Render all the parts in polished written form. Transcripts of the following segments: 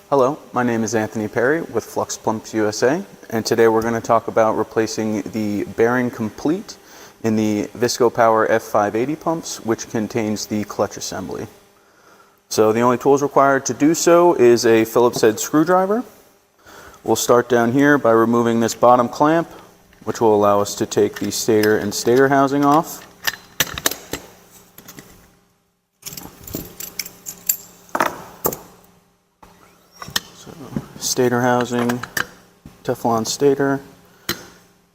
Hello, my name is Anthony Perry with Flux Pumps USA, and today we're going to talk about replacing the bearing complete in the Viscopower F580 pumps, which contains the clutch assembly. So the only tools required to do so is a Phillips head screwdriver. We'll start down here by removing this bottom clamp, which will allow us to take the stator and stator housing off. Stator housing, Teflon stator,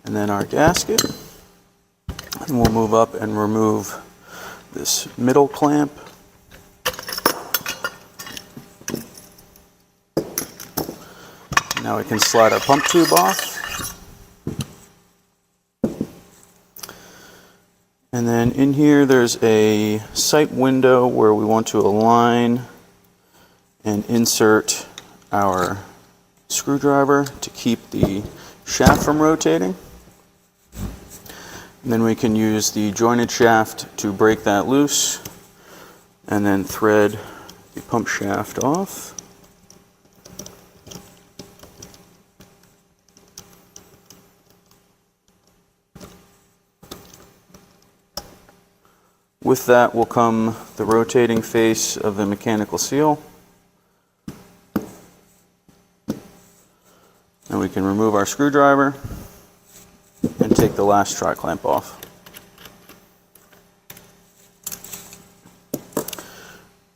and then our gasket. And we'll move up and remove this middle clamp. Now we can slide our pump tube off. And then in here there's a sight window where we want to align and insert our screwdriver to keep the shaft from rotating. And then we can use the jointed shaft to break that loose and then thread the pump shaft off. With that will come the rotating face of the mechanical seal. And we can remove our screwdriver and take the last tri-clamp off.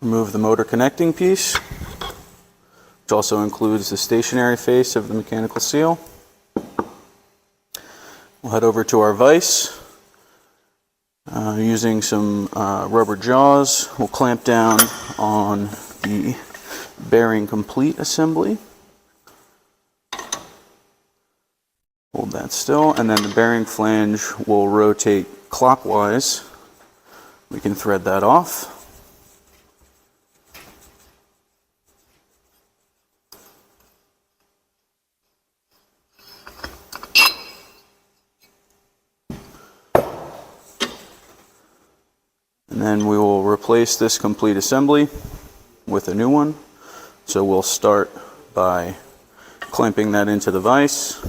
Remove the motor connecting piece, which also includes the stationary face of the mechanical seal. We'll head over to our vise. Using some rubber jaws, we'll clamp down on the bearing complete assembly. Hold that still, and then the bearing flange will rotate clockwise. We can thread that off. And then we will replace this complete assembly with a new one. So we'll start by clamping that into the vise,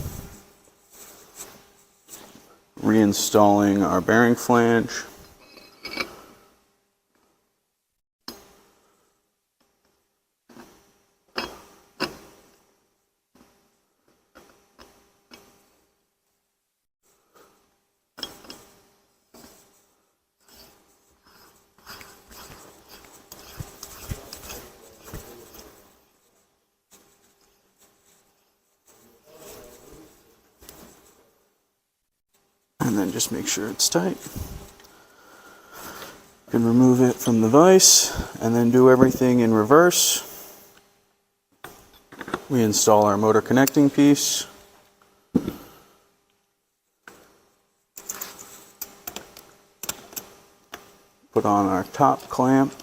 reinstalling our bearing flange, and then just make sure it's tight. You can remove it from the vise and then do everything in reverse. We install our motor connecting piece. Put on our top clamp.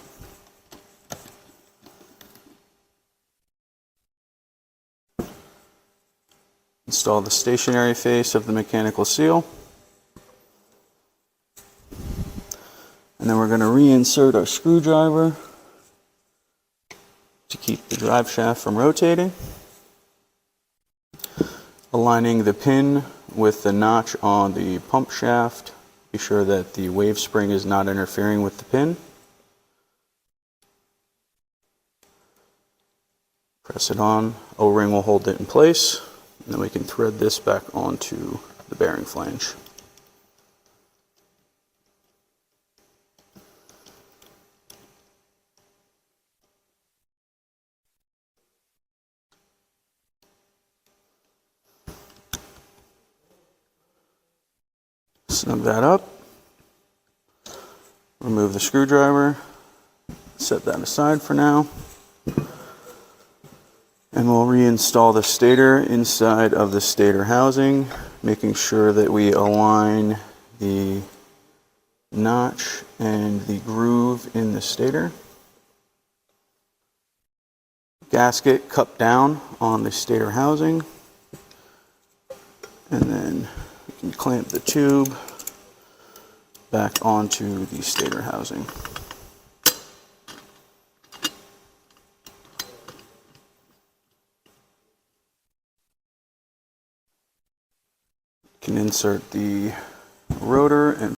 Install the stationary face of the mechanical seal. And then we're going to reinsert our screwdriver to keep the drive shaft from rotating. Aligning the pin with the notch on the pump shaft. Be sure that the wave spring is not interfering with the pin. Press it on. O-ring will hold it in place. And then we can thread this back onto the bearing flange. Snug that up, remove the screwdriver, set that aside for now, and we'll reinstall the stator inside of the stator housing, making sure that we align the notch and the groove in the stator. Gasket cup down on the stator housing, and then we can clamp the tube back onto the stator housing. can insert the rotor and